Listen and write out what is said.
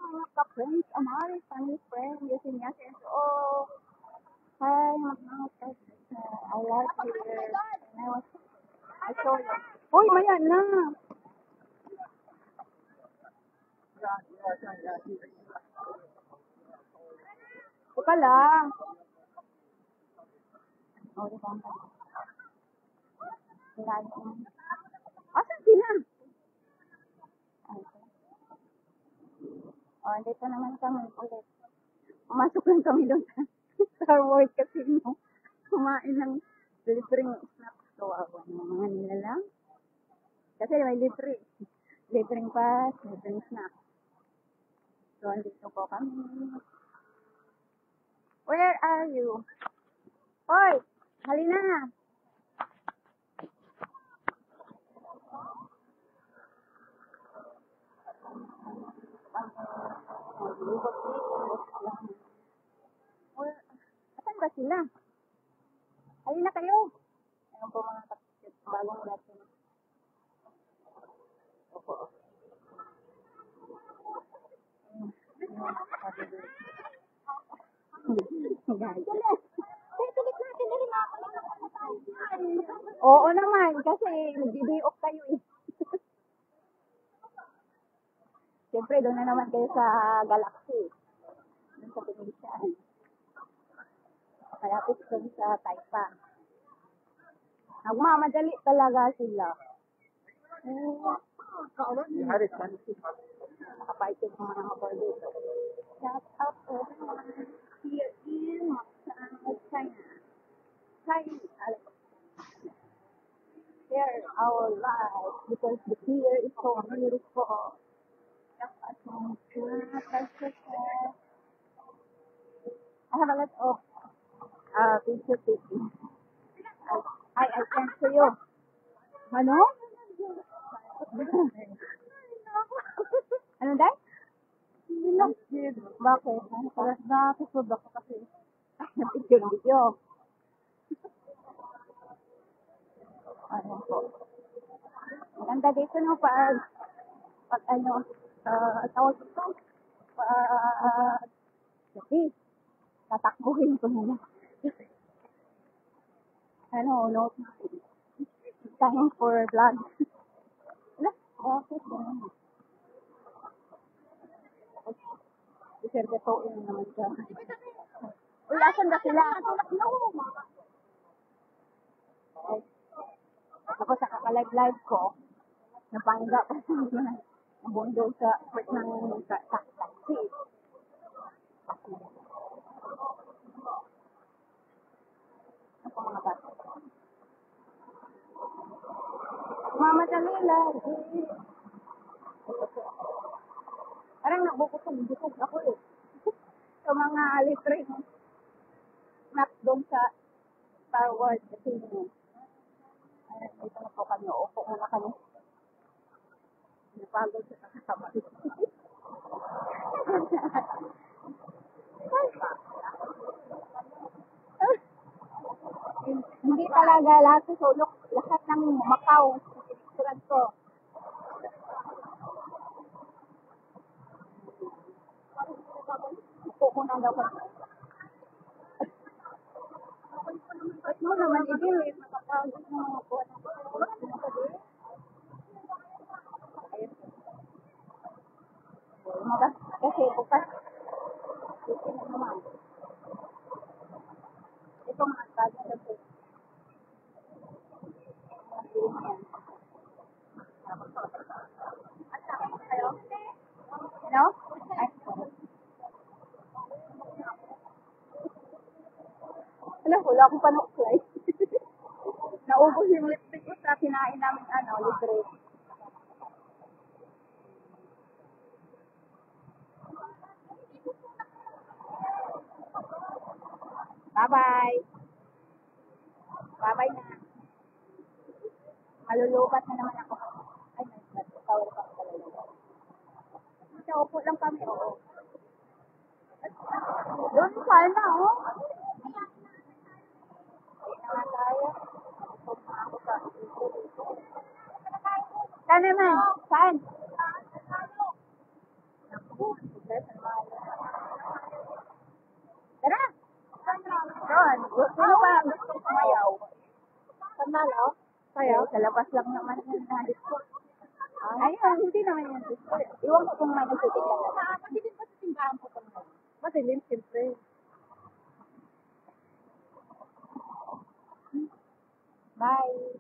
mga ka-friends, amari, family friend, using niya says, oh, hi, mga I like here. And I saw you. Uy, maya na. Ika lang. Oh, di ba? Asan sila? Oh, dito naman kami ulit. Pumasok lang kami doon sa Star Wars Casino. Kumain ng libreng snacks. Kawawa ng mga nila lang. Kasi may libre. Libreng pass, libreng snacks. So, andito po kami. Where are you? Hoy! Halina! Where? Asan ba sila? Halina kayo! Ayun po mga kapatid. Bagong natin. Opo. Oo naman, kasi nag-day off kayo eh. Siyempre, doon na naman kayo sa Galaxy. Doon sa Pinilisyan. Malapit doon sa Taipa. Nagmamadali talaga sila. Nakapaitin ng mga mabor dito. Shout out everyone here in Macau, China. China. Share our life because the pier is so beautiful. I have a lot of picture taking. I sent to you. Ano? Ano dahil? Hindi lang. Bakit? Parang nakasod ako kasi. Picture video. Ayan po. Maganda dito no pag ano, tawag ito, kasi, tatakbuhin ko muna. Ano, note na. Time for vlog. Wala, bakit ganun? Isergatoin naman siya. Wala, saan ba sila? Ako sa kakalive-live ko, napangga pa sa nabundol sa part ng taxi. Ako mga bata. Mama Jamila, parang nabukog ako eh. So mga libreng snacks doon sa Star Wars Casino. Ayan, dito na po kami. Upo muna kami. Napagod sa kakasama. Hindi talaga lahat sa sulok, lahat ng Macau, picturean ko. Upo muna daw kami. Ba't mo naman i-delete? Nakapagod na mga po. Kasi bukas, ito na naman. Ito mga bagay na po. Ano? Ay, sorry. Wala akong panuklay. Naubos yung lipstick ko sa kinain namin, libre. Bye-bye. Bye-bye na. Malulubat na naman ako. Ay, nagtawag pa pala. Upo lang kami, oo. Doon sana, oh. Ayun na tayo. Saan naman? Saan? yun. Sino ba ang gusto sumayaw? Panalo? Sayaw? Sa labas lang naman yun na disco. Ayun, hindi naman yung disco. Iwan ko kung may nagsitik ka na. Madilim pa sa simbahan po kung madilim, siyempre. Bye.